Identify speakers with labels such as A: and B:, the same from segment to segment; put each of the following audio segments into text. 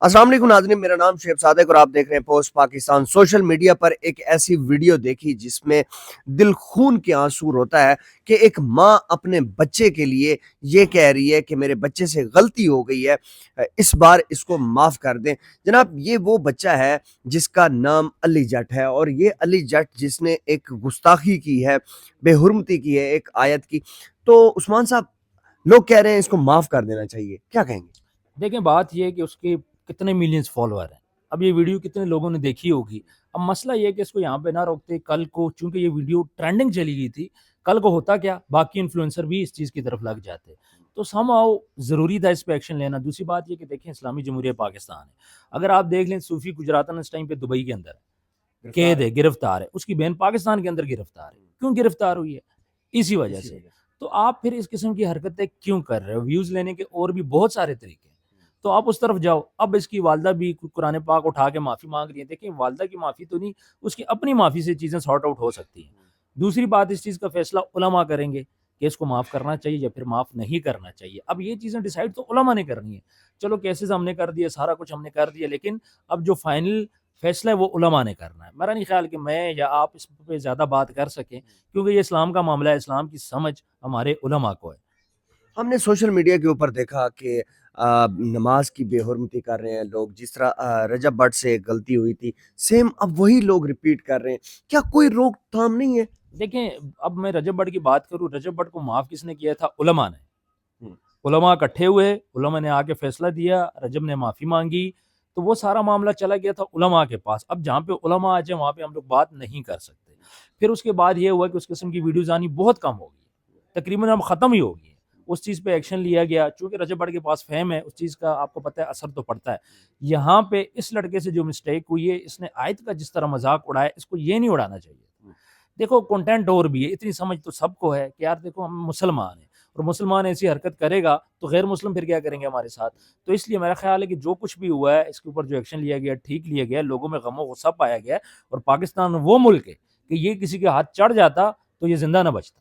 A: السلام علیکم ناظرین، میرا نام شعیب صادق اور آپ دیکھ رہے ہیں پوسٹ پاکستان۔ سوشل میڈیا پر ایک ایسی ویڈیو دیکھی جس میں دل خون کے آنسو روتا ہے کہ ایک ماں اپنے بچے کے لیے یہ کہہ رہی ہے کہ میرے بچے سے غلطی ہو گئی ہے، اس بار اس کو معاف کر دیں۔ جناب، یہ وہ بچہ ہے جس کا نام علی جٹ ہے، اور یہ علی جٹ جس نے ایک گستاخی کی ہے، بے حرمتی کی ہے ایک آیت کی۔ تو عثمان صاحب، لوگ کہہ رہے ہیں اس کو معاف کر دینا چاہیے، کیا کہیں گے؟
B: دیکھیں، بات یہ ہے کہ اس کے کتنے ملینز فالوور ہیں۔ اب یہ ویڈیو کتنے لوگوں نے دیکھی ہوگی۔ اب مسئلہ یہ ہے کہ اس کو یہاں پہ نہ روکتے، کل کو چونکہ یہ ویڈیو ٹرینڈنگ چلی گئی تھی، کل کو ہوتا کیا، باقی انفلوئنسر بھی اس چیز کی طرف لگ جاتے، تو somehow ضروری تھا اس پہ ایکشن لینا۔ دوسری بات یہ کہ دیکھیں، اسلامی جمہوریہ پاکستان ہے، اگر آپ دیکھ لیں صوفی گجراتن اس ٹائم پہ دبئی کے اندر ہے، قید ہے، گرفتار ہے، اس کی بہن پاکستان کے اندر گرفتار ہے۔ کیوں گرفتار ہوئی ہے؟ اسی وجہ سے۔ تو آپ پھر اس قسم کی حرکتیں کیوں کر رہے ہو؟ ویوز لینے کے اور بھی بہت سارے طریقے ہیں، تو آپ اس طرف جاؤ۔ اب اس کی والدہ بھی قرآن پاک اٹھا کے معافی مانگ رہی ہے۔ دیکھیں، والدہ کی معافی تو نہیں، اس کی اپنی معافی سے چیزیں سارٹ آؤٹ ہو سکتی ہیں۔ دوسری بات، اس چیز کا فیصلہ علماء کریں گے کہ اس کو معاف کرنا چاہیے یا پھر معاف نہیں کرنا چاہیے۔ اب یہ چیزیں ڈیسائیڈ تو علماء نے کرنی ہے۔ چلو کیسز ہم نے کر دیے، سارا کچھ ہم نے کر دیا، لیکن اب جو فائنل فیصلہ ہے وہ علماء نے کرنا ہے۔ میرا نہیں خیال کہ میں یا آپ اس پہ زیادہ بات کر سکیں، کیونکہ یہ اسلام کا معاملہ ہے، اسلام کی سمجھ ہمارے علماء کو ہے۔
A: ہم نے سوشل میڈیا کے اوپر دیکھا کہ نماز کی بے حرمتی کر رہے ہیں لوگ، جس طرح رجب بٹ سے غلطی ہوئی تھی، سیم اب وہی لوگ ریپیٹ کر رہے ہیں۔ کیا کوئی روک تھام نہیں ہے؟
B: دیکھیں، اب میں رجب بٹ کی بات کروں، رجب بٹ کو معاف کس نے کیا تھا؟ علماء نے۔ علماء اکٹھے ہوئے، علماء نے آ کے فیصلہ دیا، رجب نے معافی مانگی، تو وہ سارا معاملہ چلا گیا تھا علماء کے پاس۔ اب جہاں پہ علماء آ جائیں وہاں پہ ہم لوگ بات نہیں کر سکتے۔ پھر اس کے بعد یہ ہوا کہ اس قسم کی ویڈیوز آنی بہت کم ہو گئی، تقریباً اب ختم ہی ہو گئی۔ اس چیز پہ ایکشن لیا گیا، چونکہ رجب بٹ کے پاس فہم ہے اس چیز کا، آپ کو پتہ ہے اثر تو پڑتا ہے۔ یہاں پہ اس لڑکے سے جو مسٹیک ہوئی ہے، اس نے آیت کا جس طرح مذاق اڑایا، اس کو یہ نہیں اڑانا چاہیے۔ دیکھو، کنٹینٹ اور بھی ہے، اتنی سمجھ تو سب کو ہے کہ یار دیکھو، ہم مسلمان ہیں، اور مسلمان ایسی حرکت کرے گا تو غیر مسلم پھر کیا کریں گے ہمارے ساتھ؟ تو اس لیے میرا خیال ہے کہ جو کچھ بھی ہوا ہے اس کے اوپر جو ایکشن لیا گیا ٹھیک لیا گیا، لوگوں میں غم و غصہ پایا گیا، اور پاکستان وہ ملک ہے کہ یہ کسی کے ہاتھ چڑھ جاتا تو یہ زندہ نہ بچتا۔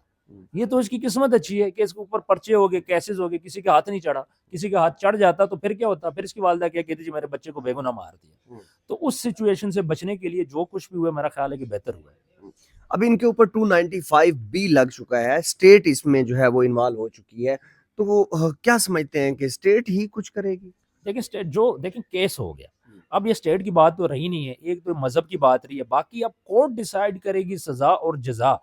B: یہ تو اس کی قسمت اچھی ہے کہ اس کے اوپر پرچے ہو گئے، کیسز ہو گئے، کسی کے ہاتھ نہیں چڑھا۔ کسی کے ہاتھ چڑھ جاتا تو پھر کیا ہوتا؟ پھر اس کی والدہ کیا کہتی جی میرے بچے کو بے گناہ مار دیا۔ تو اس سچویشن سے بچنے کے لیے جو کچھ بھی ہوا میرا خیال ہے کہ بہتر ہوا ہے۔
A: اب ان کے اوپر 295 بھی لگ چکا ہے، اسٹیٹ اس میں جو ہے وہ انوالو ہو چکی ہے، تو وہ کیا سمجھتے ہیں کہ اسٹیٹ ہی کچھ کرے گی؟
B: دیکھیں، اسٹیٹ جو دیکھیں کیس ہو گیا، اب یہ اسٹیٹ کی بات تو رہی نہیں ہے، ایک تو مذہب کی بات رہی ہے، باقی اب کورٹ ڈیسائیڈ کرے گی سزا اور جزا،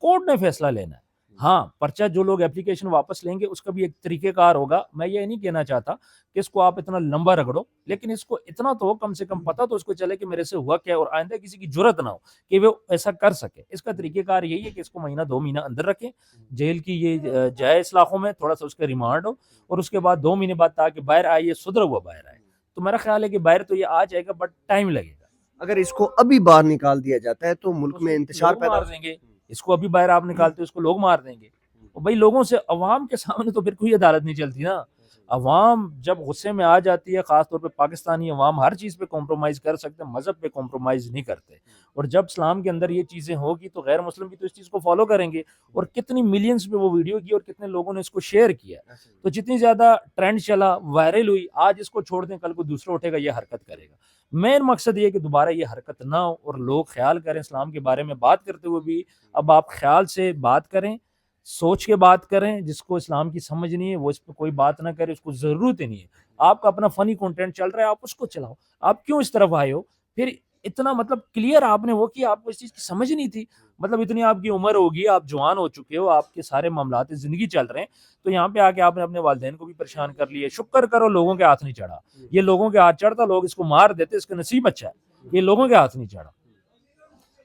B: کورٹ نے فیصلہ لینا ہے۔ ہاں، پرچہ جو لوگ اپلیکیشن واپس لیں گے اس کا بھی ایک طریقہ کار ہوگا۔ میں یہ نہیں کہنا چاہتا کہ اس کو آپ اتنا لمبا رگڑو، لیکن اس کو اتنا تو کم سے کم پتہ تو اس کو چلے کہ میرے سے ہوا کیا، اور آئندہ کسی کی جرت نہ ہو کہ وہ ایسا کر سکے۔ اس کا طریقہ کار یہی ہے کہ اس کو مہینہ 2 مہینہ اندر رکھیں، جیل کی یہ جائز علاقوں میں تھوڑا سا اس کا ریمانڈ ہو، اور اس کے بعد 2 مہینے بعد تاکہ باہر آئے، یہ سدھرا ہوا باہر آئے۔ تو میرا خیال ہے کہ باہر تو یہ آ جائے گا، بٹ ٹائم لگے گا۔
A: اگر اس کو ابھی باہر نکال دیا جاتا ہے تو ملک میں انتشار
B: لوگ
A: پیدا
B: مار دیں گے، اس کو ابھی باہر آپ نکالتے اس کو لوگ مار دیں گے۔ اور بھائی لوگوں سے، عوام کے سامنے تو پھر کوئی عدالت نہیں چلتی نا۔ عوام جب غصے میں آ جاتی ہے، خاص طور پہ پاکستانی عوام ہر چیز پہ کمپرومائز کر سکتے ہیں، مذہب پہ کمپرومائز نہیں کرتے، اور جب اسلام کے اندر یہ چیزیں ہوگی تو غیر مسلم بھی تو اس چیز کو فالو کریں گے۔ اور کتنی ملینز پہ وہ ویڈیو کی اور کتنے لوگوں نے اس کو شیئر کیا، تو جتنی زیادہ ٹرینڈ چلا، وائرل ہوئی، آج اس کو چھوڑ دیں کل کو دوسرا اٹھے گا یہ حرکت کرے گا۔ مین مقصد یہ ہے کہ دوبارہ یہ حرکت نہ ہو، اور لوگ خیال کریں اسلام کے بارے میں بات کرتے ہوئے بھی، اب آپ خیال سے بات کریں، سوچ کے بات کریں۔ جس کو اسلام کی سمجھ نہیں ہے وہ اس پہ کوئی بات نہ کرے، اس کو ضرورت ہی نہیں ہے۔ آپ کا اپنا فنی کنٹینٹ چل رہا ہے، آپ اس کو چلاؤ۔ آپ کیوں اس طرف آئے ہو؟ پھر اتنا مطلب کلیئر آپ نے وہ کیا، آپ کو اس چیز کی سمجھ نہیں تھی؟ مطلب اتنی آپ کی عمر ہوگی، آپ جوان ہو چکے ہو، آپ کے سارے معاملات زندگی چل رہے ہیں، تو یہاں پہ آ کے آپ نے اپنے والدین کو بھی پریشان کر لیے۔ شکر کرو لوگوں کے ہاتھ نہیں چڑھا، یہ لوگوں کے ہاتھ چڑھتا لوگ اس کو مار دیتے، اس کا نصیب اچھا ہے، یہ لوگوں کے ہاتھ نہیں چڑھا۔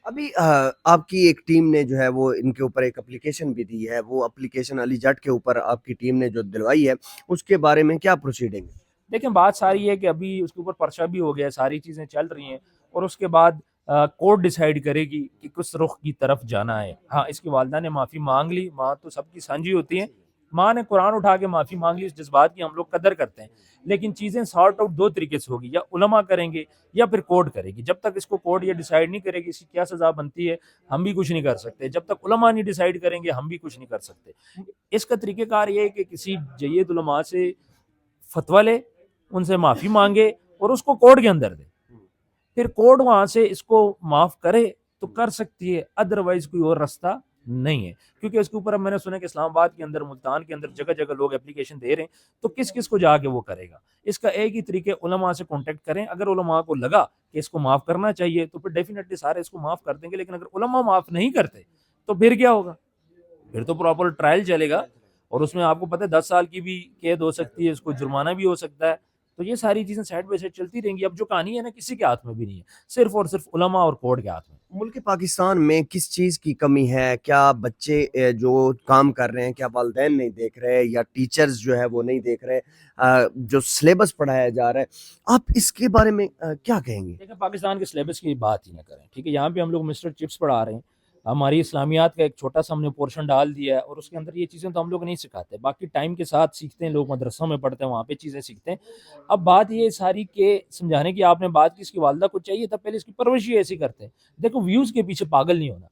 A: ابھی آپ کی ایک ٹیم نے جو ہے وہ ان کے اوپر ایک اپلیکیشن بھی دی ہے، وہ اپلیکیشن علی جٹ کے اوپر آپ کی ٹیم نے جو دلوائی ہے، اس کے بارے میں کیا پروسیڈنگ ہے؟
B: دیکھیں، بات ساری ہے کہ ابھی اس کے اوپر پرچہ بھی ہو گیا، ساری چیزیں چل رہی ہیں، اور اس کے بعد کورٹ ڈیسائیڈ کرے گی کہ کس رخ کی طرف جانا ہے۔ ہاں، اس کی والدہ نے معافی مانگ لی، ماں تو سب کی سانجھی ہوتی ہیں، ماں نے قرآن اٹھا کے معافی مانگ لی، اس جذبات کی ہم لوگ قدر کرتے ہیں، لیکن چیزیں سارٹ آؤٹ 2 طریقے سے ہوگی، یا علماء کریں گے یا پھر کورٹ کرے گی۔ جب تک اس کو کورٹ یہ ڈیسائیڈ نہیں کرے گی اس کی کیا سزا بنتی ہے، ہم بھی کچھ نہیں کر سکتے۔ جب تک علماء نہیں ڈیسائیڈ کریں گے ہم بھی کچھ نہیں کر سکتے۔ اس کا طریقہ کار یہ ہے کہ کسی جید علماء سے فتویٰ لے، ان سے معافی مانگے، اور اس کو کوڈ کے اندر دے, پھر کوڈ وہاں سے اس کو معاف کرے تو کر سکتی ہے, ادروائز کوئی اور راستہ نہیں ہے. کیونکہ اس کے اوپر اب میں نے سنا کہ اسلام آباد کے اندر, ملتان کے اندر جگہ جگہ لوگ اپلیکیشن دے رہے ہیں, تو کس کس کو جا کے وہ کرے گا؟ اس کا ایک ہی طریقے علماء سے کانٹیکٹ کریں. اگر علماء کو لگا کہ اس کو معاف کرنا چاہیے تو پھر ڈیفینیٹلی سارے اس کو معاف کر دیں گے, لیکن اگر علماء معاف نہیں کرتے تو پھر کیا ہوگا؟ پھر تو پراپر ٹرائل چلے گا, اور اس میں آپ کو پتہ ہے 10 سال کی بھی قید ہو سکتی ہے, اس کو جرمانہ بھی ہو سکتا ہے. تو یہ ساری چیزیں سائڈ بائی سائڈ چلتی رہیں گی. اب جو کہانی ہے نا, کسی کے ہاتھ میں بھی نہیں ہے, صرف اور صرف علماء اور کورٹ کے ہاتھ میں.
A: ملک پاکستان میں کس چیز کی کمی ہے؟ کیا بچے جو کام کر رہے ہیں, کیا والدین نہیں دیکھ رہے, یا ٹیچرز جو ہے وہ نہیں دیکھ رہے, جو سلیبس پڑھایا جا رہا ہے, آپ اس کے بارے میں کیا کہیں گے؟
B: دیکھیں, پاکستان کے سلیبس کی بات ہی نہ کریں, ٹھیک ہے. یہاں پہ ہم لوگ مسٹر چپس پڑھا رہے ہیں, ہماری اسلامیات کا ایک چھوٹا سا ہم نے پورشن ڈال دیا ہے, اور اس کے اندر یہ چیزیں تو ہم لوگ نہیں سکھاتے. باقی ٹائم کے ساتھ سیکھتے ہیں لوگ, مدرسوں میں پڑھتے ہیں, وہاں پہ چیزیں سیکھتے ہیں. اب بات یہ ساری کہ سمجھانے کی آپ نے بات کی, اس کی والدہ کو چاہیے تھا پہلے اس کی پرورش ہی ایسی کرتے ہیں. دیکھو, ویوز کے پیچھے پاگل نہیں ہونا,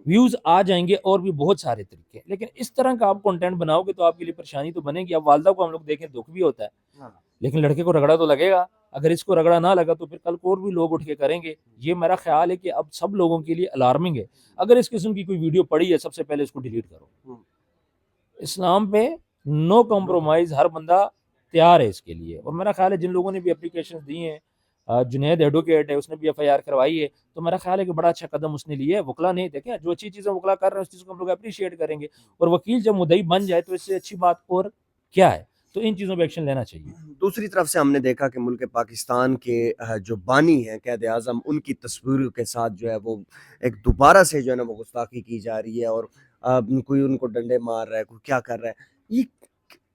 B: ویوز آ جائیں گے اور بھی بہت سارے طریقے, لیکن اس طرح کا آپ کنٹینٹ بناؤ گے تو آپ کے لیے پریشانی تو بنے گی. اب والدہ کو ہم لوگ دیکھیں دکھ بھی ہوتا ہے, لیکن لڑکے کو رگڑا تو لگے گا. اگر اس کو رگڑا نہ لگا تو پھر کل کو اور بھی لوگ اٹھ کے کریں گے. یہ میرا خیال ہے کہ اب سب لوگوں کے لیے الارمنگ ہے. اگر اس قسم کی کوئی ویڈیو پڑی ہے, سب سے پہلے اس کو ڈیلیٹ کرو. اسلام پہ نو کمپرومائز, ہر بندہ تیار ہے اس کے لیے. اور میرا خیال ہے جن لوگوں نے بھی اپلیکیشن دی ہیں, جنید ایڈوکیٹ ہے, اس نے بھی ایف آئی آر کروائی ہے, تو میرا خیال ہے کہ بڑا اچھا قدم اس نے لیا ہے. وکلا نہیں دیکھیں, جو اچھی چیزیں وکلا کر رہے ہیں اس چیز کو ہم لوگ اپریشیٹ کریں گے, اور وکیل جب مدعی بن جائے تو اس سے اچھی بات اور کیا ہے. تو ان چیزوں پہ ایکشن لینا چاہیے.
A: دوسری طرف سے ہم نے دیکھا کہ ملک پاکستان کے جو بانی ہیں, قائد اعظم, ان کی تصویروں کے ساتھ جو ہے وہ ایک دوبارہ سے جو ہے نا وہ گستاخی کی جا رہی ہے, اور کوئی ان کو ڈنڈے مار رہا ہے, کوئی کیا کر رہا ہے. یہ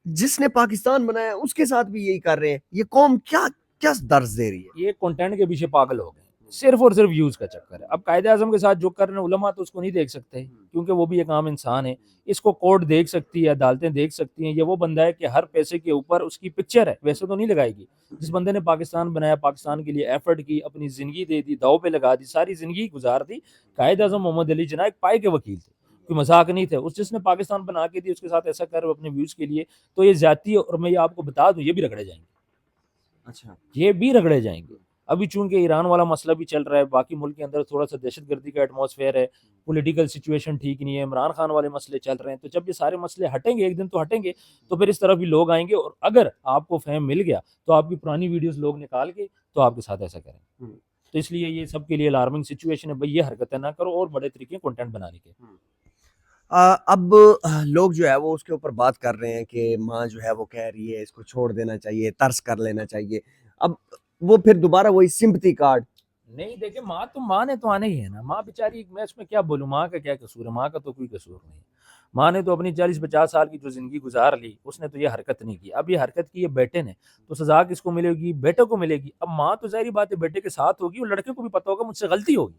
A: جس نے پاکستان بنایا ہے اس کے ساتھ بھی یہی کر رہے ہیں. یہ قوم کیا کیا درس دے رہی ہے؟
B: یہ کنٹینٹ کے پیچھے پاگل ہو گئے, صرف اور صرف ویوز کا چکر ہے. اب قائد اعظم کے ساتھ جو کر رہے ہیں علماء تو اس کو نہیں دیکھ سکتے, کیونکہ وہ بھی ایک عام انسان ہے. اس کو کورٹ دیکھ سکتی ہے, عدالتیں دیکھ سکتی ہیں. یہ وہ بندہ ہے کہ ہر پیسے کے اوپر اس کی پکچر ہے, ویسے تو نہیں لگائے گی. جس بندے نے پاکستان بنایا, پاکستان کے لیے ایفرٹ کی, اپنی زندگی دے دی, داؤ پہ لگا دی, ساری زندگی گزار دی. قائد اعظم محمد علی جناح ایک پائے کے وکیل تھے, کوئی مذاق نہیں تھے. اس جس نے پاکستان بنا کے دی اس کے ساتھ ایسا کر اپنے ویوز کے لیے, تو یہ زیادتی ہے. اور میں یہ آپ کو بتا دوں, یہ بھی رگڑے جائیں گے.
A: اچھا,
B: یہ بھی رگڑے جائیں گے. ابھی چونکہ ایران والا مسئلہ بھی چل رہا ہے, باقی ملک کے اندر تھوڑا سا دہشت گردی کا ایٹماسفیئر ہے, پولیٹیکل سچویشن ٹھیک نہیں ہے, عمران خان والے مسئلے چل رہے ہیں. تو جب یہ سارے مسئلے ہٹیں گے, ایک دن تو ہٹیں گے, تو پھر اس طرف بھی لوگ آئیں گے. اور اگر آپ کو فہم مل گیا تو آپ کی پرانی ویڈیوز لوگ نکال کے تو آپ کے ساتھ ایسا کریں. تو اس لیے یہ سب کے لیے الارمنگ سچویشن ہے بھائی, یہ حرکتیں نہ کرو, اور بڑے طریقے کنٹینٹ بنانے کے.
A: اب لوگ جو ہے وہ اس کے اوپر بات کر رہے ہیں کہ ماں جو ہے وہ کہہ رہی ہے اس کو چھوڑ دینا چاہیے, ترس کر لینا چاہیے. اب وہ پھر دوبارہ وہی سمپتی کارڈ.
B: نہیں دیکھیں, ماں نے تو آنا ہی ہے نا. ماں بیچاری, میں اس میں کیا بولوں, ماں کا کیا قصور ہے؟ ماں کا تو کوئی قصور نہیں. ماں نے تو اپنی 40-50 سال کی جو زندگی گزار لی, اس نے تو یہ حرکت نہیں کی. اب یہ حرکت کی ہے بیٹے نے, تو سزا کس کو ملے گی؟ بیٹے کو ملے گی. اب ماں تو ظاہری بات ہے بیٹے کے ساتھ ہوگی, اور لڑکے کو بھی پتہ ہوگا مجھ سے غلطی ہوگی.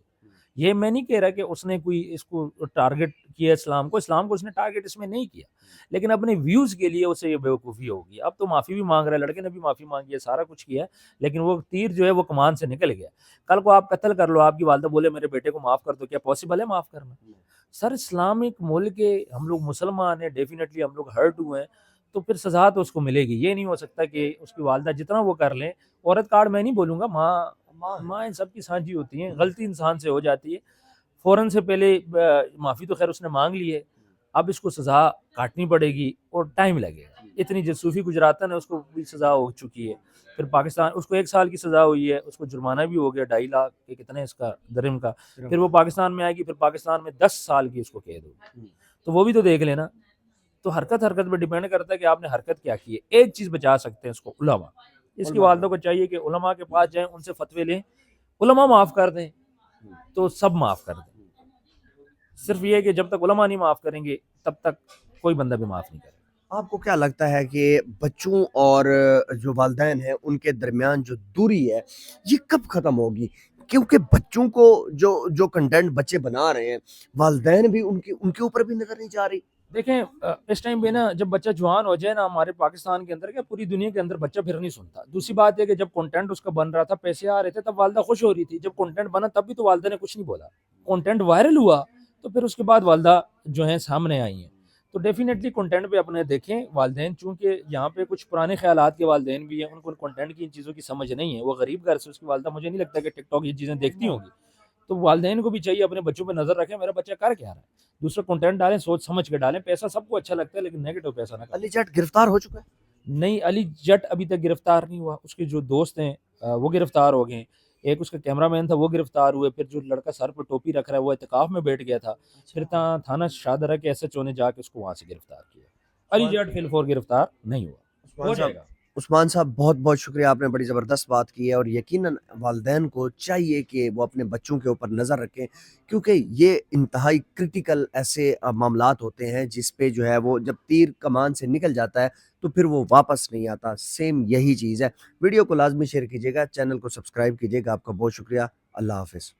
B: یہ میں نہیں کہہ رہا کہ اس نے کوئی اس کو ٹارگٹ کیا اسلام کو اس نے ٹارگٹ اس میں نہیں کیا, لیکن اپنے ویوز کے لیے اسے یہ بیوقوفی ہوگی. اب تو معافی بھی مانگ رہا ہے, لڑکے نے بھی معافی مانگی ہے, سارا کچھ کیا ہے, لیکن وہ تیر جو ہے وہ کمان سے نکل گیا. کل کو آپ قتل کر لو, آپ کی والدہ بولے میرے بیٹے کو معاف کر دو, کیا پاسبل ہے معاف کرنا؟ سر, اسلامک ملک کے ہم لوگ مسلمان ہیں, ڈیفینیٹلی ہم لوگ ہرٹ ہوئے ہیں, تو پھر سزا تو اس کو ملے گی. یہ نہیں ہو سکتا کہ اس کی والدہ جتنا وہ کر لیں, عورت کارڈ میں نہیں بولوں گا, ماں ان سب کی سانجھی ہوتی ہیں, غلطی انسان سے ہو جاتی ہے. فوراً سے پہلے معافی تو خیر اس نے مانگ لی ہے, اب اس کو سزا کاٹنی پڑے گی اور ٹائم لگے گا. اتنی جو صوفی گجراتن ہے اس کو بھی سزا ہو چکی ہے, پھر پاکستان اس کو 1 سال کی سزا ہوئی ہے, اس کو جرمانہ بھی ہو گیا 2.5 لاکھ کے کتنے اس کا درہم کا. پھر وہ پاکستان میں آئے گی, پھر پاکستان میں 10 سال کی اس کو قید ہوگی. تو وہ بھی تو دیکھ لینا. تو حرکت پہ ڈیپینڈ کرتا ہے کہ آپ نے حرکت کیا کی ہے. ایک چیز بچا سکتے ہیں اس کو, علماء. اس کی والدوں کو چاہیے کہ علماء کے پاس جائیں, ان سے فتوے لیں, علماء معاف کر دیں تو سب معاف کر دیں. صرف یہ کہ جب تک علماء نہیں معاف کریں گے تب تک کوئی بندہ بھی معاف نہیں کرے.
A: آپ کو کیا لگتا ہے کہ بچوں اور جو والدین ہیں ان کے درمیان جو دوری ہے یہ کب ختم ہوگی؟ کیونکہ بچوں کو جو کنٹینٹ بچے بنا رہے ہیں, والدین بھی ان کے اوپر بھی نظر نہیں جا رہی.
B: دیکھیں, اس ٹائم پہ نا جب بچہ جوان ہو جائے نا, ہمارے پاکستان کے اندر کیا پوری دنیا کے اندر بچہ پھر نہیں سنتا. دوسری بات ہے کہ جب کنٹینٹ اس کا بن رہا تھا, پیسے آ رہے تھے, تب والدہ خوش ہو رہی تھی. جب کنٹینٹ بنا تب بھی تو والدہ نے کچھ نہیں بولا. کنٹینٹ وائرل ہوا تو پھر اس کے بعد والدہ جو ہیں سامنے آئی ہیں. تو ڈیفینیٹلی کنٹینٹ پہ اپنے دیکھیں والدین، چونکہ یہاں پہ کچھ پرانے خیالات کے والدین بھی ہیں، ان کو کنٹینٹ کی ان چیزوں کی سمجھ نہیں ہے، وہ غریب گھر سے اس کی والدہ مجھے نہیں لگتا کہ ٹک ٹاک یہ چیزیں دیکھتی ہوں گی، تو والدین کو بھی چاہیے اپنے بچوں پہ نظر رکھیں میرا بچہ کر کیا رہا ہے، دوسرا کنٹینٹ ڈالیں سوچ سمجھ کے ڈالیں، پیسہ سب کو اچھا لگتا ہے لیکن نیگیٹو پیسہ نہ کریں۔
A: علی جٹ گرفتار ہو چکا ہے؟
B: نہیں، علی جٹ ابھی تک گرفتار نہیں ہوا، اس کے جو دوست ہیں وہ گرفتار ہو گئے، ایک اس کا کیمرہ مین تھا وہ گرفتار ہوئے، پھر جو لڑکا سر پہ ٹوپی رکھ رہا ہے وہ اعتکاف میں بیٹھ گیا تھا، پھر تھانہ شاہدرہ کے ایس ایچ او نے جا کے اس کو وہاں سے گرفتار کیا۔ علی جٹ فی الفور گرفتار نہیں ہوا، ہو جائے گا۔
A: عثمان صاحب بہت بہت شکریہ، آپ نے بڑی زبردست بات کی ہے، اور یقیناً والدین کو چاہیے کہ وہ اپنے بچوں کے اوپر نظر رکھیں، کیونکہ یہ انتہائی کرٹیکل ایسے معاملات ہوتے ہیں جس پہ جو ہے وہ جب تیر کمان سے نکل جاتا ہے تو پھر وہ واپس نہیں آتا، سیم یہی چیز ہے۔ ویڈیو کو لازمی شیئر کیجیے گا، چینل کو سبسکرائب کیجیے گا، آپ کا بہت شکریہ، اللہ حافظ۔